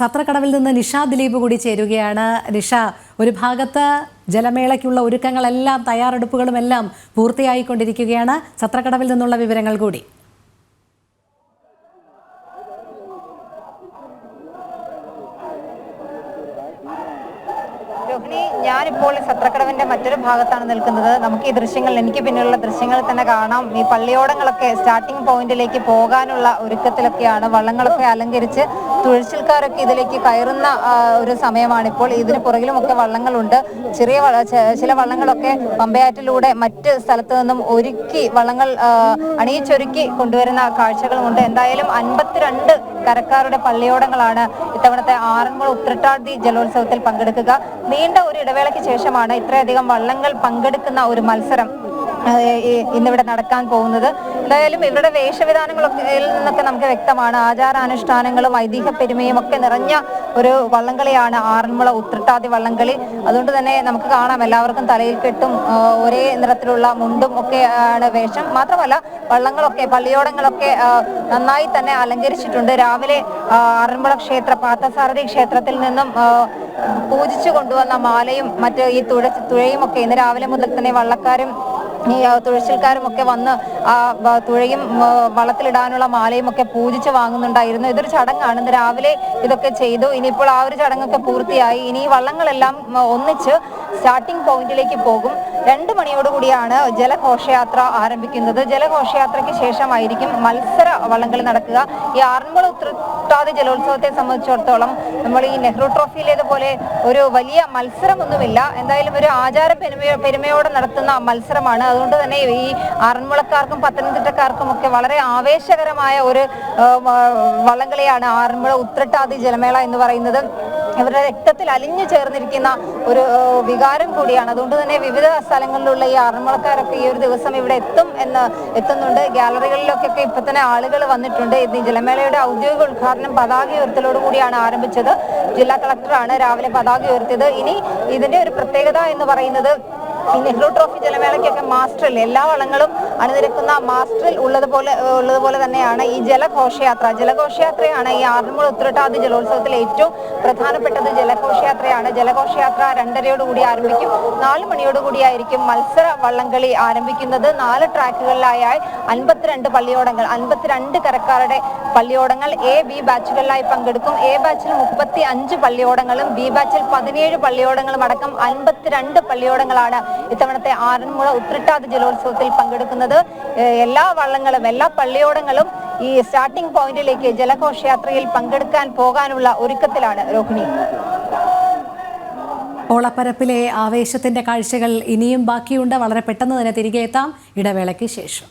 സത്രക്കടവിൽ നിന്ന് നിഷ ദിലീപ് കൂടി ചേരുകയാണ്. നിഷ, ഒരു ഭാഗത്ത് ജലമേളയ്ക്കുള്ള ഒരുക്കങ്ങളെല്ലാം തയ്യാറെടുപ്പുകളും എല്ലാം പൂർത്തിയായിക്കൊണ്ടിരിക്കുകയാണ്. സത്രക്കടവിൽ നിന്നുള്ള വിവരങ്ങൾ കൂടി. രോഹിണി, ഞാനിപ്പോൾ സത്രക്കടവിന്റെ മറ്റൊരു ഭാഗത്താണ് നിൽക്കുന്നത്. നമുക്ക് ഈ ദൃശ്യങ്ങൾ, എനിക്ക് പിന്നിലുള്ള ദൃശ്യങ്ങൾ തന്നെ കാണാം. ഈ പള്ളിയോടങ്ങളൊക്കെ സ്റ്റാർട്ടിംഗ് പോയിന്റിലേക്ക് പോകാനുള്ള ഒരുക്കത്തിലൊക്കെയാണ്. വള്ളങ്ങളൊക്കെ അലങ്കരിച്ച് തുഴച്ചിൽക്കാരൊക്കെ ഇതിലേക്ക് കയറുന്ന ഒരു സമയമാണിപ്പോൾ. ഇതിന് പുറകിലുമൊക്കെ വള്ളങ്ങളുണ്ട്. ചില വള്ളങ്ങളൊക്കെ പമ്പയാറ്റിലൂടെ മറ്റ് സ്ഥലത്ത് നിന്നും ഒരുക്കി വള്ളങ്ങൾ അണിയിച്ചൊരുക്കി കൊണ്ടുവരുന്ന കാഴ്ചകളുമുണ്ട്. എന്തായാലും 52 കരക്കാരുടെ പള്ളിയോടങ്ങളാണ് ഇത്തവണത്തെ ആറന്മുള ഉത്രട്ടാതി ജലോത്സവത്തിൽ പങ്കെടുക്കുക. നീണ്ട ഒരു ഇടവേളയ്ക്ക് ശേഷമാണ് ഇത്രയധികം വള്ളങ്ങൾ പങ്കെടുക്കുന്ന ഒരു മത്സരം ഇന്നിവിടെ നടക്കാൻ പോകുന്നത്. എന്തായാലും ഇവരുടെ വേഷവിധാനങ്ങളൊക്കെ നിന്നൊക്കെ നമുക്ക് വ്യക്തമാണ്. ആചാരാനുഷ്ഠാനങ്ങളും ഐതിഹ്യ പെരുമയും ഒക്കെ നിറഞ്ഞ ഒരു വള്ളംകളിയാണ് ആറന്മുള ഉത്രട്ടാതി വള്ളംകളി. അതുകൊണ്ട് തന്നെ നമുക്ക് കാണാം, എല്ലാവർക്കും തലയിൽ കെട്ടും ഒരേ നിറത്തിലുള്ള മുണ്ടും ഒക്കെ ആണ് വേഷം. മാത്രമല്ല വള്ളങ്ങളൊക്കെ, പള്ളിയോടങ്ങളൊക്കെ നന്നായി തന്നെ അലങ്കരിച്ചിട്ടുണ്ട്. രാവിലെ ആറന്മുള ക്ഷേത്ര പാർത്ഥസാരഥി ക്ഷേത്രത്തിൽ നിന്നും പൂജിച്ചു കൊണ്ടുവന്ന മാലയും മറ്റ് ഈ തുഴയും ഒക്കെ ഇന്ന് രാവിലെ മുതൽ തന്നെ വള്ളക്കാരും ഈ തുഴച്ചിൽക്കാരും ഒക്കെ വന്ന് ആ തുഴയും വള്ളത്തിലിടാനുള്ള മാലയും ഒക്കെ പൂജിച്ച് വാങ്ങുന്നുണ്ടായിരുന്നു. ഇതൊരു ചടങ്ങാണ്. ഇന്ന് രാവിലെ ഇതൊക്കെ ചെയ്തു. ഇനിയിപ്പോൾ ആ ഒരു ചടങ്ങൊക്കെ പൂർത്തിയായി. ഇനി ഈ വള്ളങ്ങളെല്ലാം ഒന്നിച്ച് സ്റ്റാർട്ടിംഗ് പോയിന്റിലേക്ക് പോകും. 2 മണിയോടുകൂടിയാണ് ജലഘോഷയാത്ര ആരംഭിക്കുന്നത്. ജലഘോഷയാത്രയ്ക്ക് ശേഷമായിരിക്കും മത്സര വള്ളംകളി നടക്കുക. ഈ ആറന്മുള ഉത്രട്ടാതി ജലോത്സവത്തെ സംബന്ധിച്ചിടത്തോളം നമ്മൾ ഈ നെഹ്റു ട്രോഫിയിലേതുപോലെ ഒരു വലിയ മത്സരമൊന്നുമില്ല. എന്തായാലും ഒരു ആചാര പെരുമയോടെ നടത്തുന്ന മത്സരമാണ്. അതുകൊണ്ട് തന്നെ ഈ ആറന്മുളക്കാർക്കും പത്തനംതിട്ടക്കാർക്കും ഒക്കെ വളരെ ആവേശകരമായ ഒരു വള്ളംകളിയാണ് ആറന്മുള ഉത്രട്ടാതി ജലമേള എന്ന് പറയുന്നത്. ഇവരുടെ രക്തത്തിൽ അലിഞ്ഞു ചേർന്നിരിക്കുന്ന ഒരു വികാരം കൂടിയാണ്. അതുകൊണ്ട് തന്നെ വിവിധ സ്ഥലങ്ങളിലുള്ള ഈ ആറന്മുളക്കാരൊക്കെ ഈ ഒരു ദിവസം ഇവിടെ എത്തുന്നുണ്ട്. ഗാലറികളിലൊക്കെ ഇപ്പൊ തന്നെ ആളുകൾ വന്നിട്ടുണ്ട്. ഈ ജലമേളയുടെ ഔദ്യോഗിക ഉദ്ഘാടനം പതാക ഉയർത്തലോട് കൂടിയാണ് ആരംഭിച്ചത്. ജില്ലാ കളക്ടറാണ് രാവിലെ പതാക ഉയർത്തിയത്. ഇനി ഇതിന്റെ ഒരു പ്രത്യേകത എന്ന് പറയുന്നത്, ഈ നെഹ്റു ട്രോഫി ജലമേളയ്ക്കൊക്കെ മാസ്റ്ററിൽ എല്ലാ വള്ളങ്ങളും അണിനിരക്കുന്ന മാസ്റ്ററിൽ ഉള്ളതുപോലെ തന്നെയാണ് ഈ ജലഘോഷയാത്രയാണ് ഈ ആറന്മുള ഉത്രട്ടാതി ജലോത്സവത്തിൽ ഏറ്റവും പ്രധാനപ്പെട്ടത്. ജലഘോഷയാത്രയാണ്. ജലഘോഷയാത്ര 2:30 ആരംഭിക്കും. 4 മണിയോടുകൂടിയായിരിക്കും മത്സര വള്ളംകളി ആരംഭിക്കുന്നത്. 4 ട്രാക്കുകളിലായി 52 പള്ളിയോടങ്ങൾ, 52 കരക്കാരുടെ പള്ളിയോടങ്ങൾ എ ബി ബാച്ചുകളിലായി പങ്കെടുക്കും. എ ബാച്ചിൽ 35 പള്ളിയോടങ്ങളും ബി ബാച്ചിൽ 17 പള്ളിയോടങ്ങളും അടക്കം 52 പള്ളിയോടങ്ങളാണ് ഇത്തവണത്തെ ആറന്മുള ഉത്രട്ടാതി ജലോത്സവത്തിൽ പങ്കെടുക്കുന്നത്. എല്ലാ വള്ളങ്ങളും, എല്ലാ പള്ളിയോടങ്ങളും ഈ സ്റ്റാർട്ടിംഗ് പോയിന്റിലേക്ക് ജലഘോഷയാത്രയിൽ പങ്കെടുക്കാൻ പോകാനുള്ള ഒരുക്കത്തിലാണ്. രോഹിണി, ഓളപ്പരപ്പിലെ ആവേശത്തിന്റെ കാഴ്ചകൾ ഇനിയും ബാക്കിയുണ്ട്. വളരെ പെട്ടെന്ന് തന്നെ തിരികെ എത്താം ഇടവേളയ്ക്ക് ശേഷം.